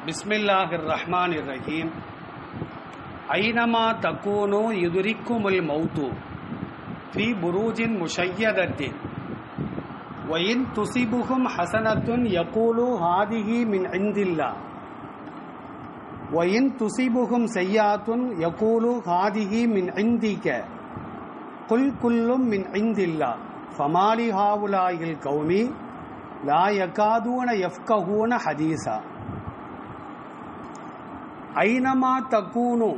பிஸ்மில்லாஹிர் ரஹ்மானிர் ரஹீம். ஐனமா தக்கூனு யுதுரிக்குமுல் மௌத்து ஃபி புரூஜின் முஷய்யதத்தின் வயின் துசிபுகும் ஹசனத்துன் யகூலு ஹாதிஹி மின் இந்தில்லா வயின் துசிபுகும் செய்யாத்துன் யகூலு ஹாதிஹி மின் இந்திக குல் குல்லும் மின் இந்தில்லா ஃபமாலி ஹாவுலாயில் கௌமி லா யகாதூன யஃப்கஹூன ஹதீஸா. ஐனமா தக்கூனு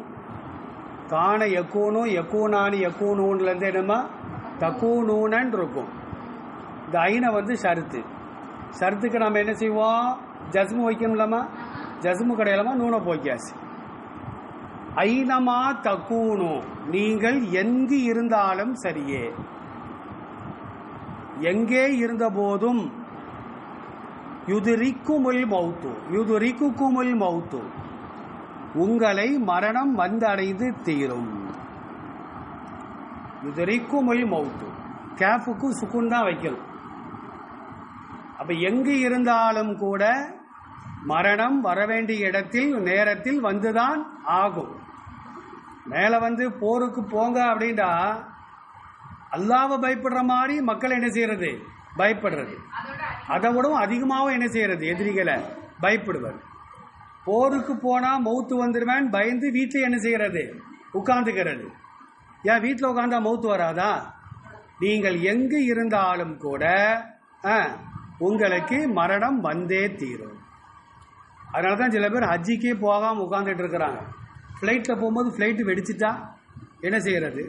காண யக்கூனு யக்கூனானி யக்கூனூன்லேருந்து என்னமா தக்கூனூனன்னு இருக்கும். இந்த ஐனை ஷருத்துக்கு நம்ம என்ன செய்வோம்? ஜஸ்மு வைக்கணும்லமா, ஜஸ்மு கடையிலமா நூனை போய்க்காச்சு. ஐனமா தக்கூனு நீங்கள் எங்கு இருந்தாலும் சரியே, எங்கே இருந்த போதும் யுதுரிக்குமுல் மௌத்து உங்களை மரணம் வந்தடைந்து தீரும். யுதுரிக்குமுல் மௌத்து கேஃபுக்கு சுக்குன் தான் வைக்கணும். அப்ப எங்கு இருந்தாலும் கூட மரணம் வரவேண்டிய இடத்தில் நேரத்தில் வந்துதான் ஆகும். மேல போருக்கு போங்க அப்படின்னா அல்லாஹ்வை பயப்படுற மாதிரி மக்கள் என்ன செய்யறது? பயப்படுறது. அதை விடவும் அதிகமாகவும் என்ன செய்யறது? எதிரிகளை பயப்படுவது. போருக்கு போனா மௌத்து வந்துடுவேன் பயந்து வீட்டில் என்ன செய்யறது? உட்கார்ந்துக்கிறது. ஏன் வீட்டில் உட்கார்ந்தா மௌத்து வராதா? நீங்கள் எங்கு இருந்தாலும் கூட உங்களுக்கு மரணம் வந்தே தீரும். அதனால தான் சில பேர் ஹஜ்ஜிக்கே போகாமல் உட்காந்துட்டு இருக்கிறாங்க. ஃப்ளைட்டில் போகும்போது ஃப்ளைட்டு வெடிச்சிட்டா என்ன செய்யறது?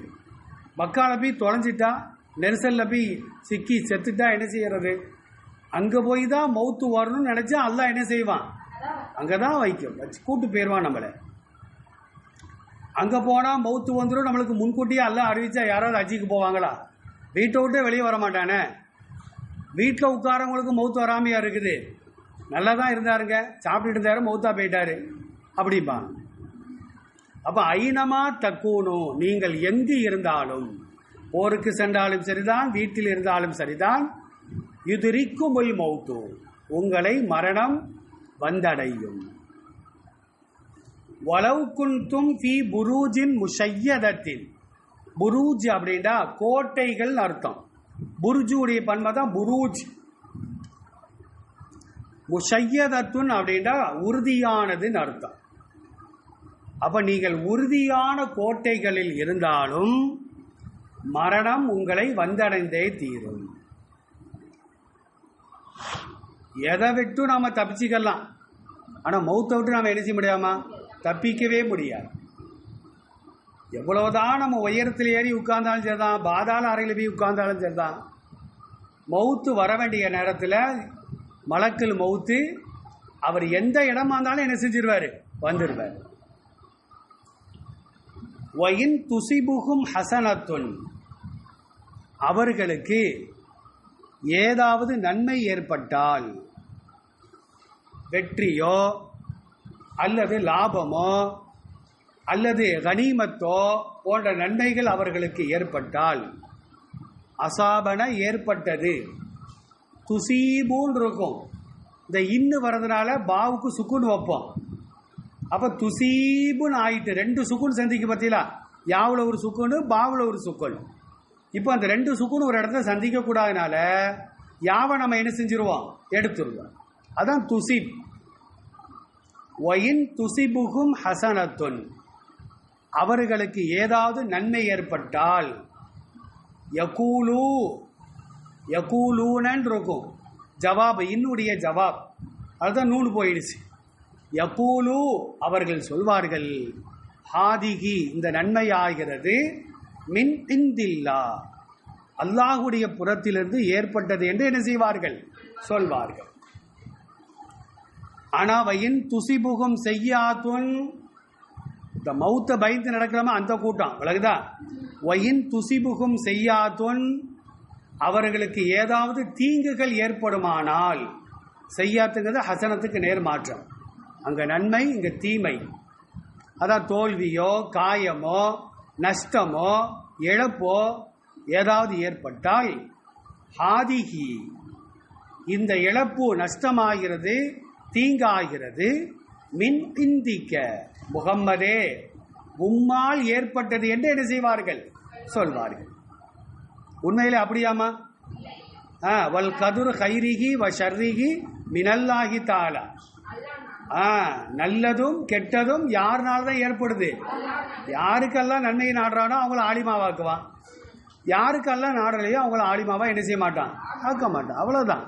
மக்கால போய் தொலைஞ்சிட்டா, நெரிசலில் போய் சிக்கி செத்துட்டா என்ன செய்யறது? அங்கே போய் தான் மௌத்து வரணும்னு நினச்சா அல்லாஹ் என்ன செய்வான்? அங்கே தான் வச்சு கூட்டு போயிடுவான் நம்மளை. அங்கே போனால் மௌத்து வந்துடும். நம்மளுக்கு முன்கூட்டியே அல்லாஹ் அறிவிச்சா யாராவது ஹஜ்ஜிக்கு போவாங்களா? வீட்டை விட்டே வெளியே வர மாட்டானே. வீட்டில் உட்காரவங்களுக்கு மௌத்து வராமையா இருக்குது? நல்லா தான் இருந்தாருங்க, சாப்பிட்டுட்டு இருந்தாரு, மௌத்தா போயிட்டாரு அப்படிப்பாங்க. அப்போ ஐனமா தக்கூனு நீங்கள் எங்கு இருந்தாலும், போருக்கு சென்றாலும் சரிதான், வீட்டில் இருந்தாலும் சரிதான், யுதுரிக்குமுல் மௌத்து உங்களை மரணம் வந்தடையும். வலவ் குன்தும் ஃபீ புரூஜின் முஷய்யதத்தின். புரூஜ் அப்படின்னா கோட்டைகள் அர்த்தம். புர்ஜுடைய பன்மை தான் புரூஜ். முஷய்யதத்துன் அப்படின்னா உறுதியானதுன்னு அர்த்தம். அப்ப நீங்கள் உறுதியான கோட்டைகளில் இருந்தாலும் மரணம் உங்களை வந்தடைந்தே தீரும். எதை விட்டு நாம தப்பிச்சுக்கலாம், ஆனா மௌத்தை விட்டு நாம என்ன செய்ய முடியாமா? தப்பிக்கவே முடியாது. எவ்வளவுதான் நம்ம உயரத்தில் ஏறி உட்கார்ந்தாலும் சரிதான், பாதாள அறையில் போய் உட்கார்ந்தாலும் சரிதான், மௌத்து வர வேண்டிய நேரத்தில் மலக்குல் மௌத்து அவர் எந்த இடமா இருந்தாலும் என்ன செஞ்சிருவாரு? வந்துடுவார். வயின் துசிபுகும் ஹசனத்துன் அவர்களுக்கு ஏதாவது நன்மை ஏற்பட்டால், வெற்றியோ அல்லது லாபமோ அல்லது கனிமத்தோ போன்ற நன்மைகள் அவர்களுக்கு ஏற்பட்டால், அசாபன ஏற்பட்டது, துசீபூன் இருக்கும். இந்த இன்னு வர்றதுனால பாவுக்கு சுக்குன் வைப்போம். அப்ப துசீபுன்னு ஆயிட்டு ரெண்டு சுக்குன் சந்திக்க பார்த்தீங்களா? யாவுல ஒரு சுக்குன்னு, பாவுல ஒரு சுக்குன். இப்போ அந்த ரெண்டு சுக்குன் ஒரு இடத்துல சந்திக்க கூடாதனால யாவை நம்ம என்ன செஞ்சிருவோம்? எடுத்துருவோம். அதான் துசிப். வயின் துசிபுகும் ஹசனத்துன் அவர்களுக்கு ஏதாவது நன்மை ஏற்பட்டால், யகூலூனன் இருக்கும். ஜவாப் இன்னுடைய ஜவாப், அதுதான் நூல் போயிடுச்சு. யகூலு அவர்கள் சொல்வார்கள், ஹாதிகி இந்த நன்மை ஆகிறது, மின் இந்தில்லா அல்லாஹுடைய புறத்திலிருந்து ஏற்பட்டது என்று என்ன செய்வார்கள்? சொல்வார்கள். ஆனா வயின் துசிபுகும் செய்யாத்துன் இந்த மௌத்த பயந்து நடக்கிறமா அந்த கூட்டம் விலகுதா? வயின் துசிபுகும் செய்யாத்துன் அவர்களுக்கு ஏதாவது தீங்குகள் ஏற்படுமானால், செய்யாத்துங்கிறது ஹசனத்துக்கு நேர் மாற்றம். அங்க நன்மை, இங்க தீமை. அதான் தோல்வியோ காயமோ நஷ்டமோ இழப்போ ஏதாவது ஏற்பட்டால், ஹாதிஹி இந்த இழப்பு நஷ்டமாகிறது, தீங்காகிறது, மின் இந்திக்க, முகம்மதே உம்மால் ஏற்பட்டது என்று என்ன செய்வார்கள், சொல்வார்கள். உண்மையிலே அப்படியாமா? வல் கதுர் ஹைரிகி வ ஷர்ரிகி மினல்லாஹி தஆலா. நல்லதும் கெட்டதும் யாருனால தான் ஏற்படுது? யாருக்கெல்லாம் நன்மையை நாடுறானோ அவங்கள ஆலிமாவாக்குவான், யாருக்கெல்லாம் நாடலையோ அவங்கள ஆலிமாவா என்ன செய்ய மாட்டான், ஆக்க மாட்டான். அவ்வளவுதான்.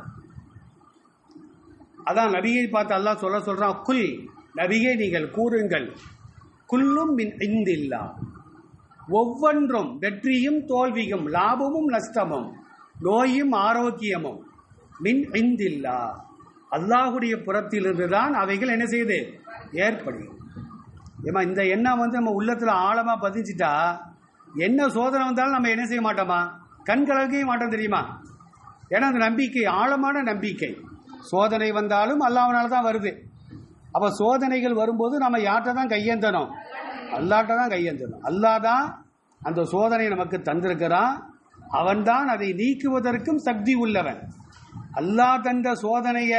அதான் நபியை பார்த்து அல்லாஹ் சொல்றான், குல், நபியே நீங்கள் கூறுங்கள், குல்லும் மின் இந்தில்லா, ஒவ்வொன்றும் வெற்றியும் தோல்வியும் லாபமும் நஷ்டமும் நோயும் ஆரோக்கியமும் மின் இந்தில்லா, அல்லாஹுடைய புறத்திலிருந்து தான் அவைகள் என்ன செய்யுது, ஏற்படுது. ஏமா இந்த எண்ணம் நம்ம உள்ளத்துல ஆழமா பதிஞ்சிட்டா என்ன சோதனை வந்தாலும் நம்ம என்ன செய்ய மாட்டோமா, கண் கலக்கவே மாட்டோம், தெரியுமா? ஏன்னா அந்த நம்பிக்கை ஆழமான நம்பிக்கை. சோதனை வந்தாலும் அல்லாஹ்வினால தான் வருது. அப்ப சோதனைகள் வரும்போது நம்ம யார்கிட்ட தான் கையேந்தணும், அல்லாஹ்ட்ட தான் கையேந்தணும். அல்லாஹ் தான் அந்த சோதனை நமக்கு தந்திருக்கிறான், அவன்தான் அதை நீக்குவதற்கும் சக்தி உள்ளவன். அல்லாஹ் தந்த சோதனைய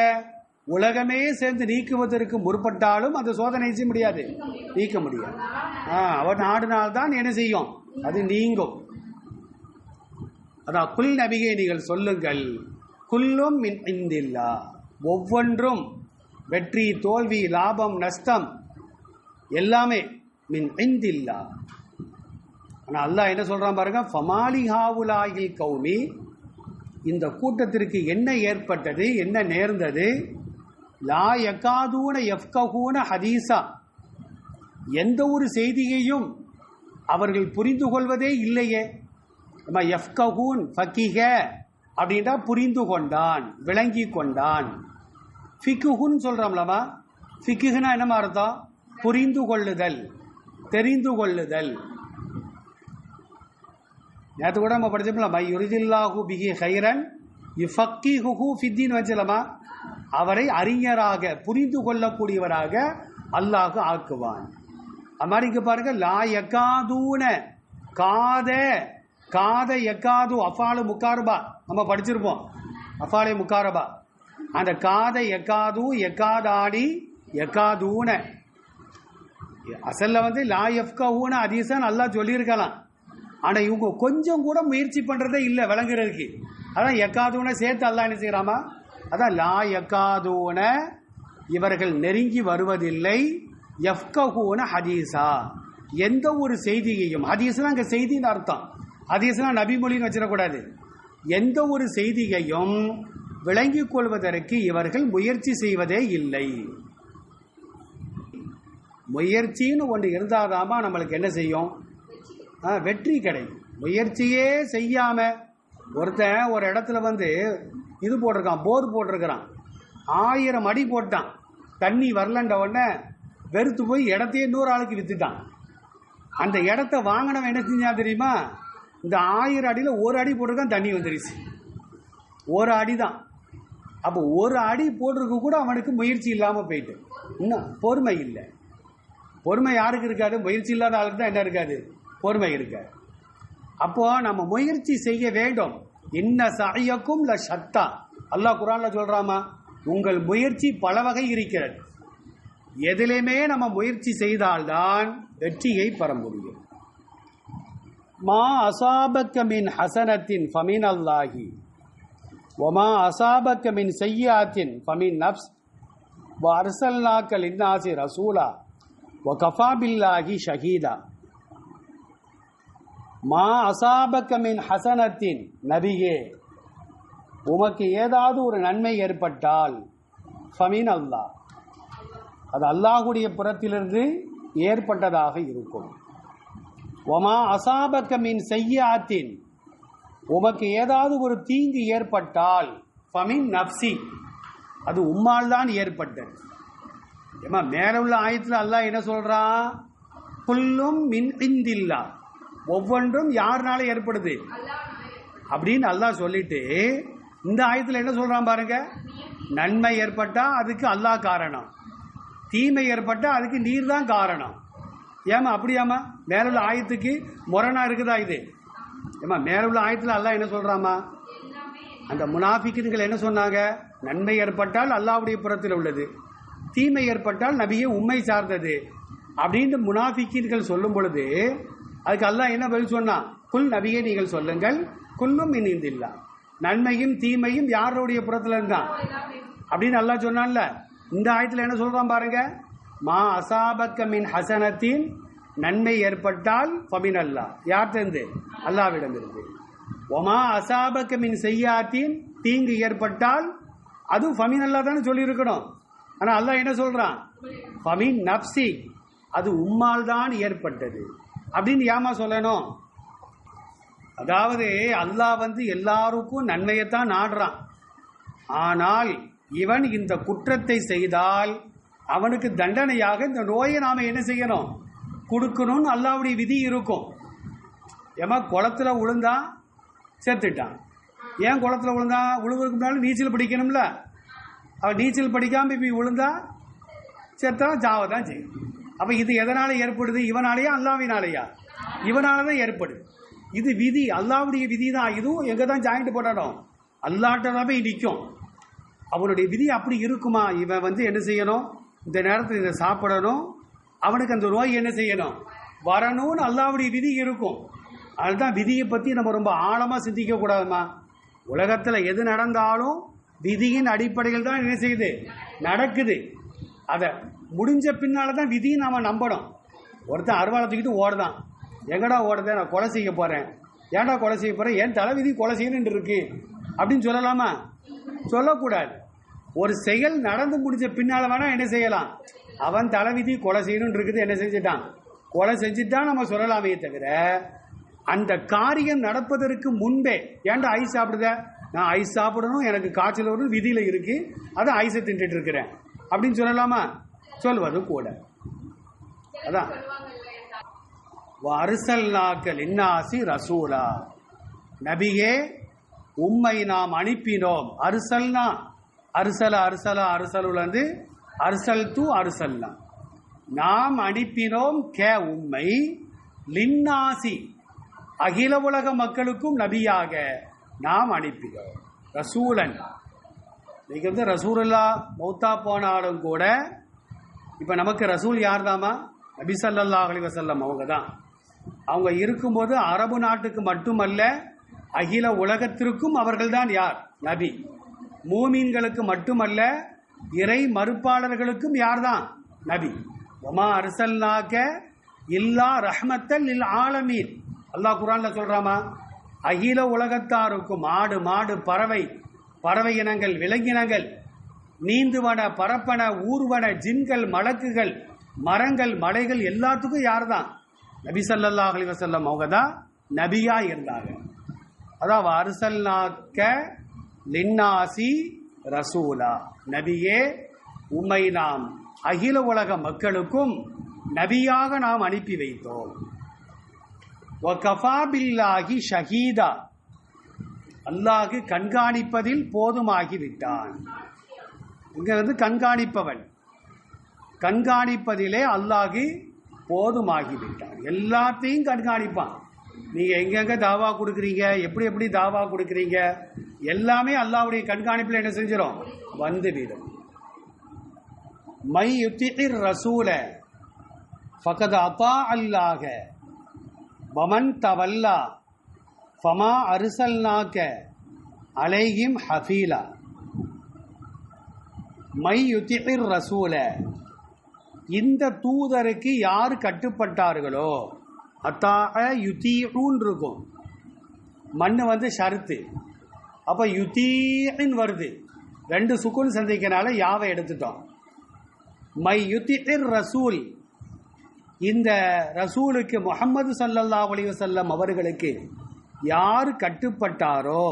உலகமே சேர்ந்து நீக்குவதற்கு முற்பட்டாலும் அந்த சோதனை செய்ய முடியாது, நீக்க முடியாது. அவன் நாடினால்தான் என்ன செய்யும், அது நீங்கும். அதான் குல், நபியை நீங்கள் சொல்லுங்கள், குல்லும் மின் இந்தில்லா, ஒவ்வொன்றும் வெற்றி தோல்வி லாபம் நஷ்டம் எல்லாமே மின் இந்தில்லா. ஆனா அல்லாஹ் என்ன சொல்றான் பாருங்க, ஃபமாலி ஹாவுலாயில் கௌமி, இந்த கூட்டத்திற்கு என்ன ஏற்பட்டது, என்ன நேர்ந்தது, லா யகாதூன யஃப்கஹூன ஹதீஸா, எந்த ஒரு செய்தியையும் அவர்கள் புரிந்து கொள்வதே இல்லையே. யஃப்கஹூன் ஃபகிஹ அப்படின்னா புரிந்து கொண்டான், விளங்கி கொண்டான். ஃபிக்ஹுன்னு சொல்றோம்லமா, ஃபிக்ஹுனா என்ன அர்த்தம், புரிந்து கொள்ளுதல், தெரிந்து கொள்ளுதல். நேற்று கூட நம்ம படிச்சோம்ல, மை யுரிதில்லாஹு பிஹி ஹைரன் யுஃபக்கிஹுஹு ஃபித்தீன் வச்சலமா, அவரை அறிஞராக புரிந்து கொள்ளக்கூடியவராக அல்லாஹ் ஆக்குவான். அது மாதிரி இங்க பாருங்க, லா யகாதூன, காத, காத யகாது, அஃபாலு முகாரபா நம்ம படிச்சிருப்போம், அஃபாலே முகாரபா. அந்த காத யகாது, யகாதாடி, யகாதூன, அசல்ல லா யஃப்கஹூன ஹதீஸன் அல்லாஹ் சொல்லியிருக்கலாம். ஆனா இவங்க கொஞ்சம் கூட முயற்சி பண்றதே இல்லை விளங்குறதுக்கு. அதான் யக்காதூன சேர்த்து அல்லாஹ் என்ன செய்யறாமா, அதான் லா யக்காதூன, இவர்கள் நெருங்கி வருவதில்லை, யஃப்கஹூன ஹதீஸா, எந்த ஒரு செய்தியையும், ஹதீஸ்னா அங்க செய்தின்னு அர்த்தம், ஹதீஸ்னா நபிமொழின்னு வச்சிடக்கூடாது, எந்த ஒரு செய்தியையும் விளங்கிக் கொள்வதற்கு இவர்கள் முயற்சி செய்வதே இல்லை. முயற்சின்னு ஒன்று இருந்தாதாமா நம்மளுக்கு என்ன செய்யும், வெற்றி கிடைக்கும். முயற்சியே செய்யாம ஒருத்தன் ஒரு இடத்துல இது போட்டிருக்கான், போர் போட்டிருக்கிறான், 1000 அடி போட்டான், தண்ணி வரலன்ற உடனே வெறுத்து போய் இடத்தையே 100 ஆளுக்கு வித்துட்டான். அந்த இடத்த வாங்கினவன் என்ன செஞ்சா தெரியுமா, இந்த 1000 அடியில் 1 அடி போட்டிருக்கான், தண்ணி வந்துருச்சு, 1 அடி தான். அப்போ 1 அடி போட்டிருக்க கூட அவனுக்கு முயற்சி இல்லாமல் போயிட்டு, இன்னும் பொறுமை இல்லை. பொறுமை யாருக்கு இருக்காது, முயற்சி இல்லாத ஆளுக்கு தான் என்ன இருக்காது, பொறுமை இருக்காது. அப்போ நம்ம முயற்சி செய்ய வேண்டும். இன்ன சஅயக்கும் லஷத்தா, அல்லாஹ் குர்ஆன்ல சொல்றாமா, உங்கள் முயற்சி பல வகை இருக்கிறது. எதிலுமே நம்ம முயற்சி செய்தால்தான் வெற்றியை பெற முடியும். மா அசாபக்க மின் ஹசனத்தின் ஃபமின் அல்லாஹி வமா அசாபக்க மின் சய்யாத்தின் ஃபமின் நஃப்ஸ் வ அர்சல்னாக லின்னாசி ரசூலா வ கஃபா பில்லாஹி ஷஹீதா. மா அசாபக்க மின் ஹசனத்தின், நபியே உமக்கு ஏதாவது ஒரு நன்மை ஏற்பட்டால் ஃபமின் அல்லாஹ், அது அல்லாஹுடைய புறத்திலிருந்து ஏற்பட்டதாக இருக்கும். ஒமா அசாபக்க மின் சய்யாத்தின், உமக்கு ஏதாவது ஒரு தீங்கு ஏற்பட்டால் ஃபமின் நஃப்சி, அது உம்மால் தான் ஏற்பட்டது. ஏமா மேல உள்ள ஆயத்தில் அல்லாஹ் என்ன சொல்றான், குல்லும் மின் இந்தில்லா, ஒவ்வொன்றும் யாருனால ஏற்படுது அப்படின்னு அல்லாஹ் சொல்லிட்டு இந்த ஆயத்தில் என்ன சொல்றான் பாருங்க, நன்மை ஏற்பட்டா அதுக்கு அல்லாஹ் காரணம், தீமை ஏற்பட்டா அதுக்கு நீர் தான் காரணம். ஏமா அப்படியாமா, மேலுள்ள ஆயத்துக்கு முரணா இருக்குதா இது? ஏமா மேலுள்ள ஆயத்தில் அல்லாஹ் என்ன சொல்றாமா, அந்த முனாஃபிக்குகள் என்ன சொன்னாங்க, நன்மை ஏற்பட்டால் அல்லாஹ்வுடைய புறத்தில் உள்ளது, தீமை ஏற்பட்டால் நபியே உம்மை சார்ந்தது அப்படின்னு முனாஃபிக்கீன்கள் சொல்லும் பொழுது அதுக்கு அல்லாஹ் என்ன பதில் சொன்னான்? குல் நபியே நீங்கள் சொல்லுங்கள், குல்லும் மின் இந்தில்லாஹ், நன்மையும் தீமையும் யாருடைய புறத்துல இருந்தான் அப்படின்னு அல்லாஹ் சொன்னான்ல. இந்த ஆயத்துல என்ன சொல்றான் பாருங்க, மா அசாபக்க மின் ஹசனத்தின், நன்மை ஏற்பட்டால் ஃபமின் அல்லாஹ், யார்கிட்ட அல்லாஹ்விடம் இருந்து. ஒமா அசாபக்க மின் செய்யாத்தின், தீங்கு ஏற்பட்டால் அது ஃபமின் அல்லாஹ் தானே சொல்லி இருக்கணும். ஆனா அல்லாஹ் என்ன சொல்றான்? ஃபமின் நப்சி, அது உம்மால் தான் ஏற்பட்டது அப்படின்னு ஏமா சொல்லணும்? அதாவது அல்லாஹ் எல்லாருக்கும் நன்மையைத்தான் நாடுறான். ஆனால் இவன் இந்த குற்றத்தை செய்தால் அவனுக்கு தண்டனையாக இந்த நோயை நாம என்ன செய்யணும்? கொடுக்கணும்னு அல்லாஹ்வுடைய விதி இருக்கும். ஏமா குளத்துல விழுந்தா செத்துட்டான். ஏன் குளத்துல விழுந்தா? விழுவதுக்கு முன்னாடி நீச்சல் படிக்கணும்ல. அவன் நீச்சல் படிக்காம இப்ப விழுந்தா செத்தா ஜாவதான் செய்யும். அப்ப இது எதனால ஏற்படுது? இவனாலேயா அல்லாஹ்வினாலேயா? இவனாலதான் ஏற்படுது. இது விதி, அல்லாஹ்வுடைய விதி தான். இதுவும் எங்க தான் ஜாயிண்ட் போடணும்? அல்லாஹ்ட்ட போய் நிற்கும். அவனுடைய விதி அப்படி இருக்குமா? இவன் என்ன செய்யணும்? இந்த நேரத்தில் இதை சாப்பிடணும், அவனுக்கு அந்த நோய் என்ன செய்யணும்? வரணும்னு அல்லாஹ்வுடைய விதி இருக்கும். அதுதான் விதியை பத்தி நம்ம ரொம்ப ஆழமா சிந்திக்க கூடாதுமா. உலகத்துல எது நடந்தாலும் விதியின் அடிப்படையில் தான் என்ன செய்யுது? நடக்குது. அதை முடிஞ்ச பின்னால்தான் விதியை நாம நம்பணும். ஒருத்தன் அருவாளை தூக்கிட்டு ஓடுதான். எங்கடா ஓடுத? நான் கொலை செய்ய போறேன். ஏன்டா கொலை செய்ய போறேன்? என் தலைவிதி கொலை செய்யணும் இருக்கு அப்படின்னு சொல்லலாமா? சொல்லக்கூடாது. ஒரு செயல் நடந்து முடிஞ்ச பின்னால வேணா என்ன செய்யலாம்? அவன் தலைவிதி கொலை செய்யணும் இருக்குது, என்ன செஞ்சுட்டான்? கொலை செஞ்சுட்டான் நம்ம சொல்லலாமே தவிர, அந்த காரியம் நடப்பதற்கு முன்பே ஏன்டா ஐஸ் சாப்பிடுத? நான் ஐஸ் சாப்பிடணும், எனக்கு காய்ச்சல் வரும், விதியில இருக்கு, அதை ஐஸை தின்றுட்டு இருக்கிறேன் அப்படின்னு சொல்லலாமா? சொல்வது கூட. அதான் அர்சல்நாக லின்னாசி ரசூலா, நபியே உம்மை நாம் அனுப்பினோம். அர்சல்னா, அர்சல அர்சலா அர்சலுலந்து அர்சல் தூ அர்சல்னா, நாம் அனுப்பினோம் கே உம்மை, லின்னாசி அகில உலக மக்களுக்கும் நபியாக நாம் அனுப்பினோம். ரசூலன், இன்னைக்கு ரசூலுல்லா மௌத்தா போனாலும் கூட இப்ப நமக்கு ரசூல் யார் தாமா? நபி ஸல்லல்லாஹு அலைஹி வஸல்லம் அவங்க தான். அவங்க இருக்கும்போது அரபு நாட்டுக்கு மட்டுமல்ல, அகில உலகத்திற்கும் அவர்கள் தான் யார்? நபி. மூமீன்களுக்கு மட்டுமல்ல, இறை மறுப்பாளர்களுக்கும் யார்தான்? நபி. வமா அர்சல்நாக இல்லா ரஹ்மத்தல் லில் ஆலமீன், அல்லாஹ் குர்ஆன்ல சொல்றாமா? அகில உலகத்தாருக்கும், ஆடு மாடு பறவை, பறவை இனங்கள், விலங்கினங்கள், நீந்துவன பரப்பன ஊர்வன ஜின்கள் மலக்குகள் மரங்கள் மலைகள் எல்லாத்துக்கும் யார் தான்? நபி ஸல்லல்லாஹு அலைஹி வஸல்லம் அவங்க தான் நபியா இருந்தாங்க. அதாவது அர்சல்நாக்க லின்னாசி ரசூலா, நபியே உம்மை நாம் அகில உலக மக்களுக்கும் நபியாக நாம் அனுப்பி வைத்தோம். வகஃபா பில்லாஹி ஷஹீதா, அல்லாஹ் கண்காணிப்பதில் போதுமாகிவிட்டான். இங்க கண்காணிப்பவன், கண்காணிப்பதிலே அல்லாஹ் போதுமாகிவிட்டான். எல்லாத்தையும் கண்காணிப்பான். நீங்க எங்கெங்க தாவா கொடுக்குறீங்க, எப்படி எப்படி தாவா கொடுக்குறீங்க, எல்லாமே அல்லாஹ்வுடைய கண்காணிப்பில் என்ன செஞ்சிடும்? வந்துவிடும். மை யுத்திர் ரசூல ஃபகத் அத்தா அல்லாஹ வமன் தவல்லா ஃபமா அர்சல்நாக அலைஹிம் ஹஃபீலா. மை யுத்திர் ரசூல, இந்த தூதருக்கு யார் கட்டுப்பட்டார்களோ, அத்தாக யுத்தீன் இருக்கும், மண்ணு ஷருத்து, அப்ப யுத்தீன் வருது, ரெண்டு சுக்குன் சந்திக்கனால யாவை எடுத்துட்டோம். மை யுத்திர் ரசூல், இந்த ரசூலுக்கு முஹம்மது ஸல்லல்லாஹு அலைஹி வஸல்லம் அவர்களுக்கு யார் கட்டுப்பட்டாரோ,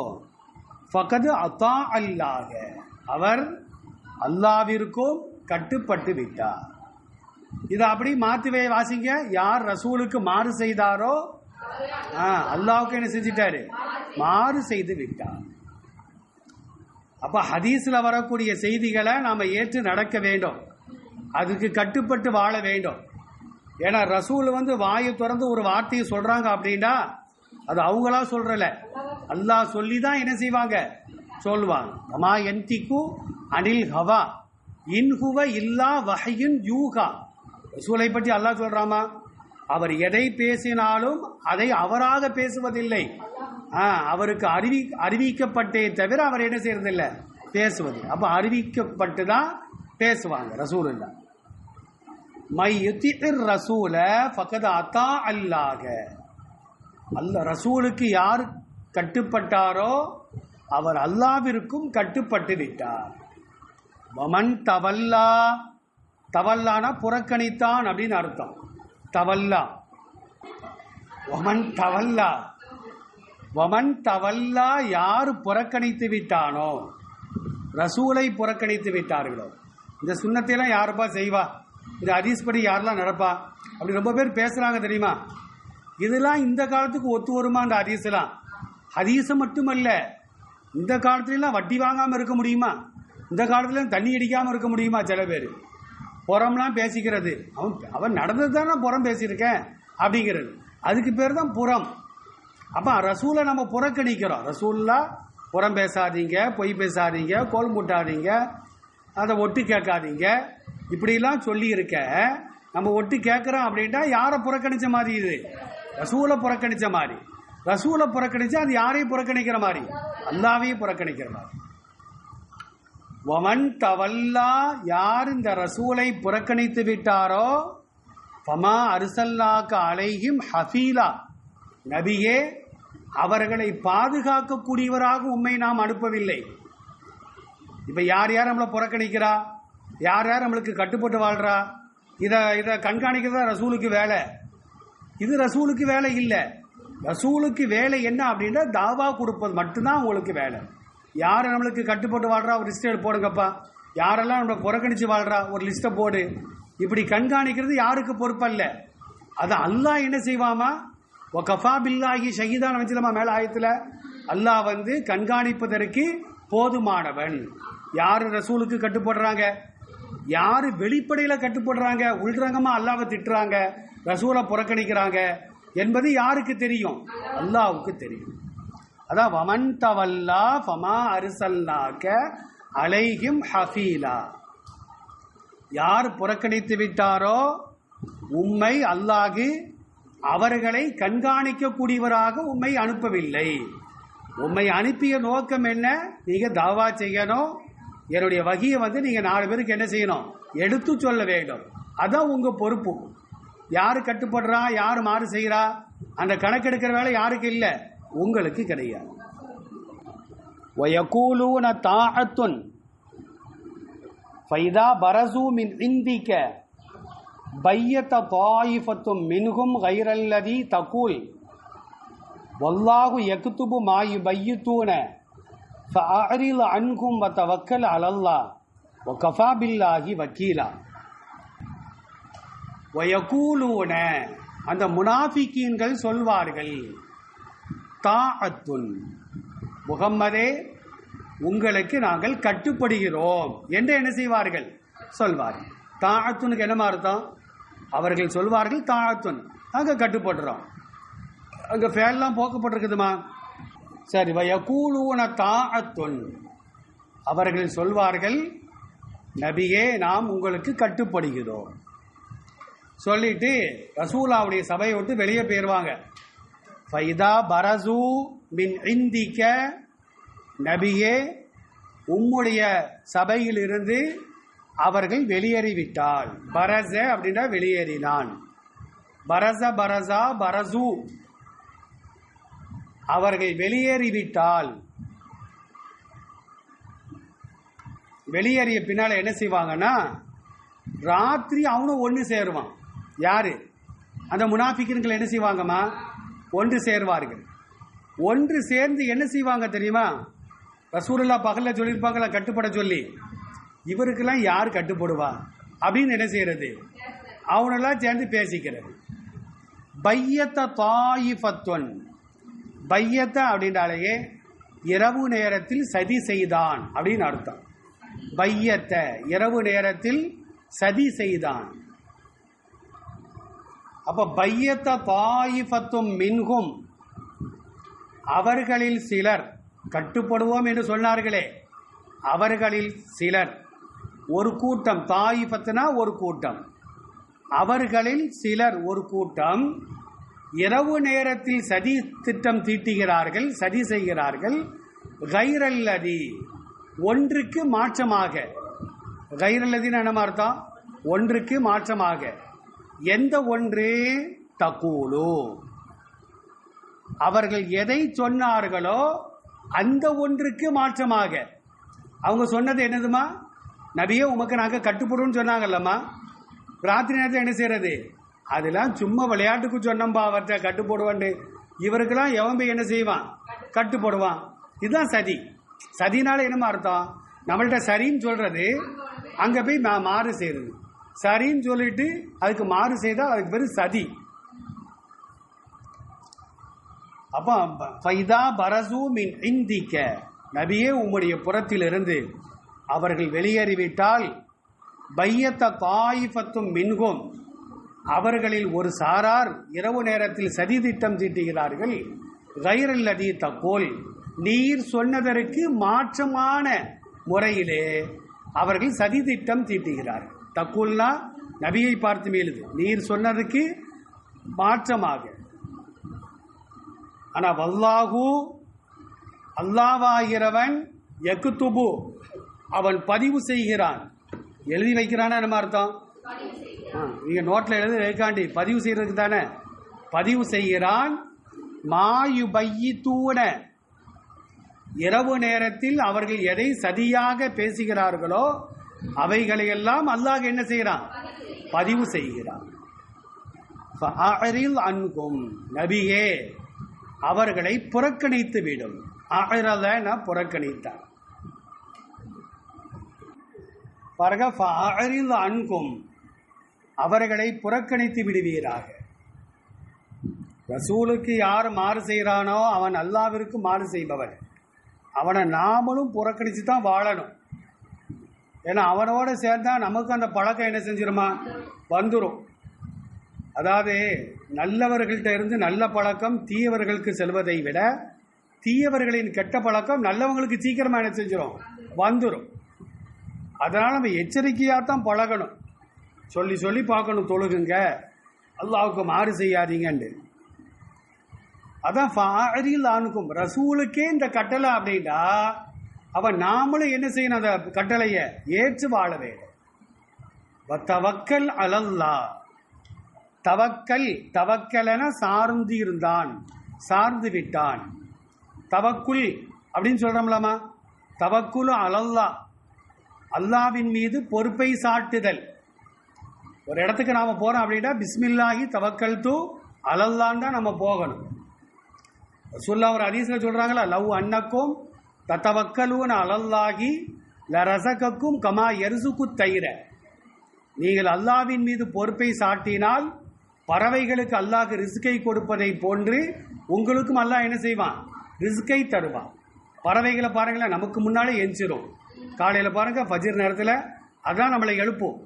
ஃபகது அத்தா அல்லாஹ, அவர் அல்லாவிற்கும் கட்டுப்பட்டு விட்டார். இதை அப்படி மாத்துவே வாசிங்க. யார் ரசூலுக்கு மாறு செய்தாரோ அல்லாஹ்வுக்கு என்ன செஞ்சிட்டாரு? மாறு செய்து விட்டார். அப்ப ஹதீஸ்ல வரக்கூடிய செய்திகளை நாம ஏற்று நடக்க வேண்டும், அதுக்கு கட்டுப்பட்டு வாழ வேண்டும். ஏன்னா ரசூல் வாயை திறந்து ஒரு வார்த்தையை சொல்றாங்க அப்படின்னா அது அவங்களா சொல்றல, அல்லாஹ் சொல்லி தான் என்ன செய்வாங்க? சொல்லுவாங்க. அமா என்திக்கு அனில் ஹவா, இன்ஹுவ இல்லா வஹையின் யூகா. ரசூலை பற்றி அல்லாஹ் சொல்றாமா, அவர் எதை பேசினாலும் அதை அவராக பேசுவதில்லை, அவருக்கு அறிவிக்கப்பட்டே தவிர அவர் என்ன செய்யறதில்லை, பேசுவது. அப்ப அறிவிக்கப்பட்டு தான் பேசுவாங்க ரசூலுல்லா. மை யுத்திர் ரசூல ஃபகத் அத்தா அல்லாஹ. அல்லாஹ் ரசூலுக்கு யார் கட்டுப்பட்டாரோ அவர் அல்லாஹ்விற்கும் கட்டுப்பட்டு விட்டார். வமன் தவல்லா, தவல்லானா புறக்கணித்தான் அப்படின்னு அர்த்தம். தவல்லா, வமன் தவல்லா, வமன் தவல்லா யார் புறக்கணித்து விட்டானோ, ரசூலை புறக்கணித்து விட்டார்களோ. இந்த சுன்னத்தையெல்லாம் யாருப்பா செய்வா, இந்த ஹதீஸ் படி யாரெல்லாம் நடப்பா அப்படி ரொம்ப பேர் பேசுறாங்க தெரியுமா. இதெல்லாம் இந்த காலத்துக்கு ஒத்து வருமா? இந்த ஹதீஸ்லாம் ஹதீஸை மட்டுமல்ல, இந்த காலத்துலாம் வட்டி வாங்காமல் இருக்க முடியுமா? இந்த காலத்துல தண்ணி அடிக்காமல் இருக்க முடியுமா? சில பேர் புறம்லாம் பேசிக்கிறது. அவன் நடந்தது தானே புறம் பேசியிருக்கேன் அப்படிங்கிறது, அதுக்கு பேர் தான் புறம். அப்போ ரசூலை நம்ம புறக்கணிக்கிறோம். ரசூல்லா புறம் பேசாதீங்க, பொய் பேசாதீங்க, கோல் மூட்டாதீங்க, அதை ஒட்டு கேட்காதீங்க, இப்படிலாம் சொல்லி இருக்க. நம்ம ஒட்டு கேட்குறோம் அப்படின்ட்டா யாரை புறக்கணிச்ச மாதிரி? இது ரசூலை புறக்கணிச்ச மாதிரி. ரசூலை புறக்கணிச்சா அது யாரையும் புறக்கணிக்கிற மாதிரி, அல்லாஹ்வையும் புறக்கணிக்கிற மாதிரி. வமன் தவல்லா யார் இந்த ரசூலை புறக்கணித்து விட்டாரோ, ஃபமா அர்சல்னாக அலைஹிம் ஹஃபீலா, நபியே அவர்களை பாதுகாக்கக்கூடியவராக உம்மை நாம் அனுப்பவில்லை. இப்ப யார் யார் நம்மளை புறக்கணிக்கிறா, யார் யார் நம்மளுக்கு கட்டுப்பட்டு வாழ்றா, இதை கண்காணிக்கிறதா ரசூலுக்கு வேலை. இது ரசூலுக்கு வேலை இல்லை. ரசூலுக்கு வேலை என்ன அப்படின்னா தாவா கொடுப்பது மட்டும்தான் உங்களுக்கு வேலை. யார் நம்மளுக்கு கட்டுப்பட்டு வாழ்றா ஒரு லிஸ்ட் போடுங்கப்பா, யாரெல்லாம் நம்மளை புறக்கணிச்சு வாழ்றா ஒரு லிஸ்ட்டை போடு, இப்படி கண்காணிக்கிறது யாருக்கு பொறுப்பல்ல. அது அல்லாஹ் என்ன செய்வாமா, கஃபா பில்லாஹி ஷஹீதான் வச்சுலமா மேல ஆயத்துல, அல்லாஹ் வந்து கண்காணிப்பதற்கு போதுமானவன். யாரு ரசூலுக்கு கட்டுப்படுறாங்க, யாரு வெளிப்படையில கட்டுப்படுறாங்க, உள்ரங்கமா அல்லாஹ்வை திட்டுறாங்க, ரசூலை புறக்கணிக்கிறாங்க என்பது யாருக்கு தெரியும்? அல்லாஹ்வுக்கு தெரியும். அதான் வமன் தவல்லா ஃபமா அர்சல்னாக அலைஹிம் ஹஃபீலா, யார் புறக்கணித்து விட்டாரோ உம்மை அல்லாஹ் அவர்களை கண்காணிக்க கூடியவராக உம்மை அனுப்பவில்லை. உம்மை அனுப்பிய நோக்கம் என்ன? நீங்க தாவா செய்யணும், என்னுடைய வகியை வந்து நீங்க 4 பேருக்கு என்ன செய்யணும், எடுத்து சொல்ல வேண்டும். அதான் உங்க பொறுப்பு. யாரு கட்டுப்படுறா, யாரு மாறு செய்யறா, அந்த கணக்கெடுக்கிற வேலை யாருக்கு இல்லை, உங்களுக்கு கிடையாது. வயகூலூன தாஅத்துன் ஃபைதா பரஸூ மின் இந்திக பையத தாயிஃபத்தும் மின்ஹும் கைரல்லதி தகூல் வல்லாஹு யக்துபு மா யுபய்யித்தூன ஃபஅரில் அன்ஹும் வதவக்கல் அலல்லாஹ் வகஃபா பில்லாஹி வக்கீலா. வயகூலூன அந்த முனாஃபிகீன்கள் சொல்வார்கள், தாஅத்துன் முகம்மதே உங்களுக்கு நாங்கள் கட்டுப்படுகிறோம் என்று என்ன செய்வார்கள், சொல்வார்கள். தாஅத்துனுக்கு என்ன அர்த்தம்? அவர்கள் சொல்வார்கள் தாஅத்துன், நாங்கள் கட்டுப்படுறோம். அங்கே ஃபேல்லாம் போக்கப்பட்டிருக்குதுமா, சரி. வயகூலூன தாஅத்துன், அவர்கள் சொல்வார்கள் நபியே நாம் உங்களுக்கு கட்டுப்படுகிறோம் சொல்லிட்டு ரசூலாவுடைய சபையை விட்டு வெளியே போயிடுவாங்க. ஃபைதா பரஸூ மின் இந்திக, நபியே உம்முடைய சபையிலிருந்து அவர்கள் வெளியேறிவிட்டால், பரஸ அப்படின்னா வெளியேறினான், பரஸ பரஸா பரஸூ அவர்கள் வெளியேறிவிட்டால், வெளியேறிய பின்னால என்ன செய்வாங்கன்னா ராத்திரி அவனும் ஒன்று சேருவான். யாரு? அந்த முனாஃபிக்குகள் என்ன செய்வாங்கம்மா, ஒன்று சேர்வார்கள். ஒன்று சேர்ந்து என்ன செய்வாங்க தெரியுமா, ரசூலுல்லாஹ் பகல்ல சொல்லியிருப்பாங்களா கட்டுப்பட சொல்லி, இவருக்கெல்லாம் யார் கட்டுப்படுவா அப்படின்னு என்ன செய்யறது, அவனெல்லாம் சேர்ந்து பேசிக்கிறது. பையத்த தாயிஃபத்துன், பையத்த அப்படின்றாலேயே இரவு நேரத்தில் சதி செய்தான் அப்படின்னு அர்த்தம். பையத்த இரவு நேரத்தில் சதி செய்தான். அப்ப பையத்த தாயிஃபத்தும் மின்ஹும், அவர்களில் சிலர் கட்டுப்படுவோம் என்று சொன்னார்களே, அவர்களில் சிலர் ஒரு கூட்டம், தாயிஃபத்துனா ஒரு கூட்டம், அவர்களில் சிலர் ஒரு கூட்டம் இரவு நேரத்தில் சதி திட்டம் தீட்டுகிறார்கள், சதி செய்கிறார்கள். கைரல்லதி, ஒன்றுக்கு மாற்றமாக. கைரல்லதின்னு என்ன அர்த்தம்? ஒன்றுக்கு மாற்றமாக. எந்த ஒன்று? தகூலு, அவர்கள் எதை சொன்னார்களோ அந்த ஒன்றுக்கு மாற்றமாக. அவங்க சொன்னது என்னதுமா? நபியே உமக்கு நாங்கள் கட்டுப்படுவோம்னு சொன்னாங்கல்லம்மா. ராத்திரி நேரத்தில் என்ன செய்யறது? அதெல்லாம் சும்மா விளையாட்டுக்கு சொன்னம்பா, அவர்கிட்ட கட்டுப்படுவான். இவருக்கெல்லாம் எவன் போய் என்ன செய்வான்? கட்டுப்படுவான். இதுதான் சதி. சதினால என்னமா அர்த்தம்? நம்மள்கிட்ட சரின்னு சொல்றது, அங்க போய் மாறு செய்யறது. சரின்னு சொல்லிட்டு அதுக்கு மாறு செய்தால் அதுக்கு பேரு சதி. அப்போ ஃபைதா பரசு மின் இந்திக்க, நபியே உம்முடைய புறத்திலிருந்து அவர்கள் வெளியேறிவிட்டால், பையத்த தாயிஃபத்தும் மின்கும், அவர்களில் ஒரு சாரார் இரவு நேரத்தில் சதி திட்டம் தீட்டுகிறார்கள். கைரல்லதி தகோல், நீர் சொன்னதற்கு மாற்றமான முறையிலே அவர்கள் சதி திட்டம் தீட்டுகிறார்கள். தக்கூல்னா நபியை பார்த்து மேலுது, நீர் சொன்னதுக்கு மாற்றமாக. ஆனா வல்லாஹு, அல்லாவாகிறவன், யக்குதுபு, அவன் பதிவு செய்கிறான். எழுதி வைக்கிறானா என்ன அர்த்தம்? நீங்க நோட்ல எழுதி வைக்காண்டி பதிவு செய்யறதுக்கு தானே. பதிவு செய்கிறான். மாயுபையித்தூன, இரவு நேரத்தில் அவர்கள் எதை சதியாக பேசுகிறார்களோ அவைகளையெல்லாம் அல்லாஹ் என்ன செய்கிறான்? பதிவு செய்கிறான். அன்கும், நபியே அவர்களை புறக்கணித்து விடும். அறல புறக்கணித்தார் பாருங்க. அன்கும், அவர்களை புறக்கணித்து விடுவீராக. ரசூலுக்கு யார் மாறு செய்கிறானோ அவன் அல்லாவிற்கு மாறு செய்பவன். அவனை நாமளும் புறக்கணித்து தான் வாழணும். ஏன்னா அவனோட சேர்ந்தா நமக்கு அந்த பழக்கம் என்ன செஞ்சிருமா? வந்துடும். அதாவது நல்லவர்கள்ட்ட இருந்து நல்ல பழக்கம் தீயவர்களுக்கு செல்வதை விட தீயவர்களின் கெட்ட பழக்கம் நல்லவங்களுக்கு சீக்கிரமா என்ன செஞ்சிடும்? வந்துடும். அதனால நம்ம எச்சரிக்கையாகத்தான் பழகணும். சொல்லி சொல்லி பார்க்கணும், தொழுகுங்க, அல்லாவுக்கு மாறு செய்யாதீங்கன்னு. அதான் ஃபாரில் ஆணுக்கும், ரசூலுக்கே இந்த கட்டளை அப்படின்னா அவன் நாமளும் என்ன செய்யணும்? அந்த கட்டளைய ஏற்று வாழ வேண்டும். தவக்கல் அலல்லா, தவக்கல், தவக்கலன சார்ந்து இருந்தான், சார்ந்து விட்டான். தவக்குல் அப்படின்னு சொல்றோம்லாமா? தவக்குல் அலல்லா, அல்லாவின் மீது பொறுப்பை சாட்டுதல். ஒரு இடத்துக்கு நாம போறோம் அப்படின்னா பிஸ்மில்லாஹி தவக்கல் தூ அலல்லான் தான் நம்ம போகணும். சொல்ல ஒரு ஹதீஸ்ல சொல்றாங்களா, லவ் அன்னக்கும் தத்தவக்கலூன அலல்லாஹி லரஸகக்கும் கமா யர்சுகு தைர, நீங்கள் அல்லாவின் மீது பொறுப்பை சாட்டினால் பறவைகளுக்கு அல்லாஹ் ரிஸ்கை கொடுப்பதை போன்று உங்களுக்கும் அல்லாஹ் என்ன செய்வான்? ரிஸ்கை தருவான். பறவைகளை பாருங்களேன், நமக்கு முன்னாலே எஞ்சிரும். காலையில் பாருங்க ஃபஜ்ர் நேரத்தில் அதான் நம்மளை எழுப்போம்.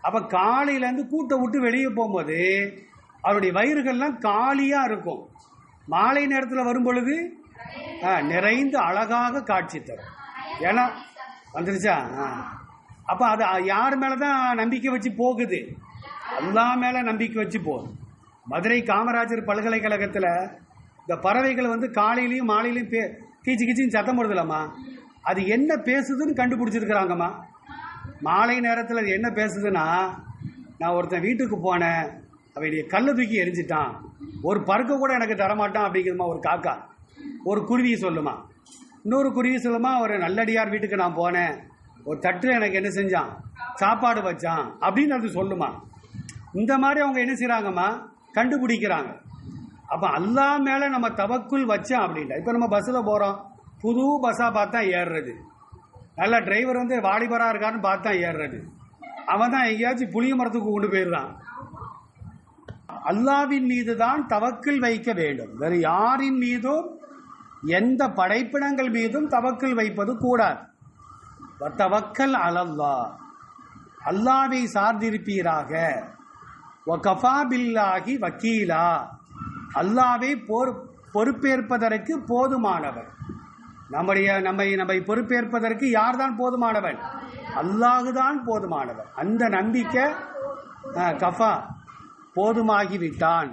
அப்போ காலையிலேருந்து கூட்டை விட்டு வெளியே போகும்போது அவருடைய வயிறுகள்லாம் காலியாக இருக்கும். மாலை நேரத்தில் வரும் பொழுது நிறைந்து அழகாக காட்சி தரும். ஏன்னா வந்துருச்சா? அப்போ அது யார் மேலே தான் நம்பிக்கை வச்சு போகுது? அல்லாஹ் மேலே நம்பிக்கை வச்சு போகுது. மதுரை காமராஜர் பல்கலைக்கழகத்தில் இந்த பறவைகள் வந்து காலையிலையும் மாலையிலையும் கீச்சு கீச்சின்னு சத்தம் போடுதில்லம்மா, அது என்ன பேசுதுன்னு கண்டுபிடிச்சிருக்கிறாங்கம்மா. மாலை நேரத்தில் அது என்ன பேசுதுன்னா, நான் ஒருத்தன் வீட்டுக்கு போனேன், அவனுடைய கல்லை தூக்கி எரிஞ்சிட்டான், ஒரு பருக்க கூட எனக்கு தரமாட்டான் அப்படிங்கிறதுமா ஒரு காக்கா. ஒரு குருவி சொல்லுமா, இன்னொரு குருவி சொல்லுமா, ஒரு நல்லடியார் வீட்டுக்கு நான் போனேன், ஒரு தட்டில் எனக்கு என்ன செஞ்சான், சாப்பாடு வச்சான் அப்படின்னு அது சொல்லுமா. இந்த மாதிரி அவங்க என்ன செய்கிறாங்கம்மா, கண்டுபிடிக்கிறாங்க. அப்போ அல்லாஹ் மேலே நம்ம தவக்குல் வச்சோம் அப்படின்ட்டா. இப்போ நம்ம பஸ்ஸில் போகிறோம், புது பஸ்ஸாக பார்த்தா ஏறுறது, நல்ல டிரைவர் வந்து வாலிபராக இருக்கான்னு பார்த்தா ஏறுறது, அவன் தான் எங்கேயாச்சும் புளிய மரத்துக்கு கொண்டு போயிடுறான். அல்லாவின் மீது தான் தவக்குல் வைக்க வேண்டும். வேறு யாரின் மீதும் எந்த படைப்பினங்கள் மீதும் தவக்குல் வைப்பது கூடாது. தவக்கல் அலல்லா, அல்லாவை சார்ந்திருப்பீராக. வகஃபா பில்லாஹி வக்கீலா, அல்லாவை பொறுப்பேற்பதற்கு போதுமானவர். நம்மை பொறுப்பேற்பதற்கு யார் தான் போதுமானவன்? அல்லாஹுதான் போதுமானவர். அந்த நம்பிக்கை கஃபா போதுமாகிவிட்டான்.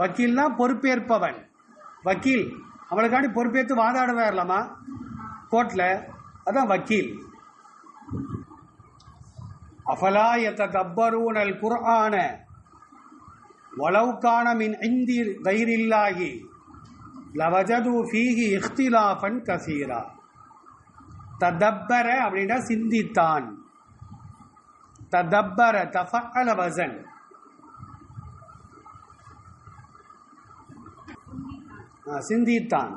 வக்கீல்னா பொறுப்பேற்பவன். வக்கீல் அவளுக்காண்டி பொறுப்பேற்று வாதாடவே வரலாமா கோர்ட்ல, அதான் வக்கீல். அஃபலா யததப்பரூனல் குர்ஆன வலவ் கான மின் இந்தி கைரில்லாஹி லவஜது ஃபீஹி இக்திலாஃபன் கஸீரா. ததப்பர அப்படின்னா சிந்தித்தான். ததப்பர தஃஅல வஸன். சிந்தித்தான்.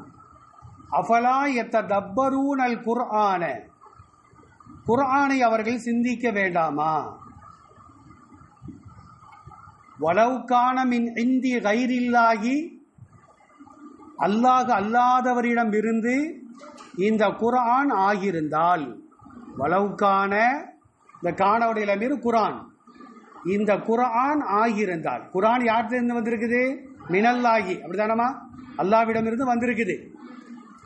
அஃபலா யததப்பரூனல் குர்ஆன, குர்ஆனை அவர்கள் சிந்திக்க வேண்டாமா? வலவ் கான மின் இந்தி கைரில்லாஹி, அல்லாஹ் அல்லாதவரிடம் இருந்து இந்த குர்ஆன் ஆகியிருந்தால், வலவுக்கான இந்த காணவுடைய மீது குர்ஆன், இந்த குர்ஆன் ஆகியிருந்தால், குர்ஆன் யார்கிட்ட வந்திருக்குது? மினல்லாஹி, அப்படிதானமா? அல்லாஹ்விடமிருந்து வந்திருக்குது.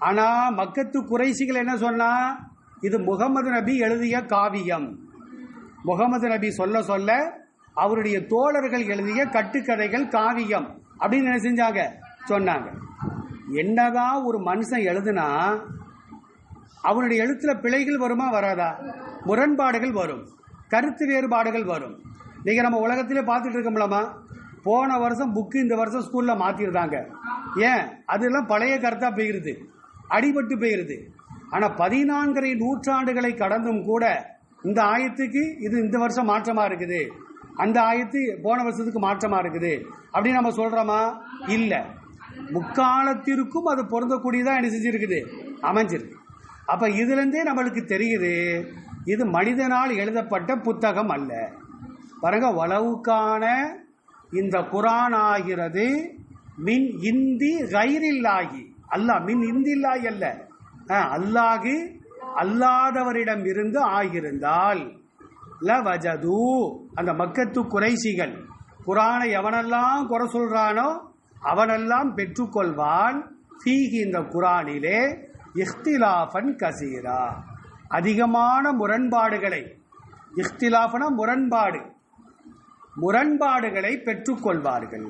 ஆனால் மக்கத்து குறைசிகள் என்ன சொன்னா, இது முகமது நபி எழுதிய காவியம், முகமது நபி சொல்ல சொல்ல அவருடைய தோழர்கள் எழுதிய கட்டுக்கதைகள் காவியம் அப்படின்னு என்ன செஞ்சாங்க, சொன்னாங்க. என்னதான் ஒரு மனுஷன் எழுதுனா அவனுடைய எழுத்துல பிழைகள் வருமா வராதா? முரண்பாடுகள் வரும், கருத்து வேறுபாடுகள் வரும். நீங்க நம்ம உலகத்திலே பார்த்துட்டு இருக்கோம்லமா, போன வருஷம் புக்கு இந்த வருஷம் ஸ்கூல்ல மாத்திருந்தாங்க. ஏன்? அதெல்லாம் பழைய கருத்தா போயிருது, அடிபட்டு போயிருது. ஆனா 14 நூற்றாண்டுகளை கடந்தும் கூட இந்த ஆயத்துக்கு இது இந்த வருஷம் மாற்றமா இருக்குது, அந்த ஆயத்து போன வருஷத்துக்கு மாற்றமா இருக்குது அப்படின்னு நம்ம சொல்றோமா? இல்ல. முக்காலத்திற்கும் அது பொருந்தக்கூடியதா என்ன செஞ்சிருக்குது, அமைஞ்சிருக்கு. அப்ப இதுல இருந்தே நம்மளுக்கு தெரியுது இது மனிதனால் எழுதப்பட்ட புத்தகம் அல்ல. பாருங்க, வலவுக்கான இந்த குர்ஆன் ஆகிறது மின் இந்தி கைரில்லாகி, அல்லாஹ் மின் இந்தில்லாகி அல்ல, அல்லாஹு அல்லாதவரிடம் இருந்து ஆகியிருந்தால் லவஜது, அந்த மக்கத்து குறைசிகள் குர்ஆனை எவனெல்லாம் குறை சொல்றானோ அவனெல்லாம் பெற்றுக்கொள்வான். ஃபீஹி, இந்த குர்ஆனிலே இக்திலாஃபன் கஸீரா, அதிகமான முரண்பாடுகளை, இக்திலாஃபனா முரண்பாடு, முரண்பாடுகளை பெற்றுக்கொள்வார்கள்.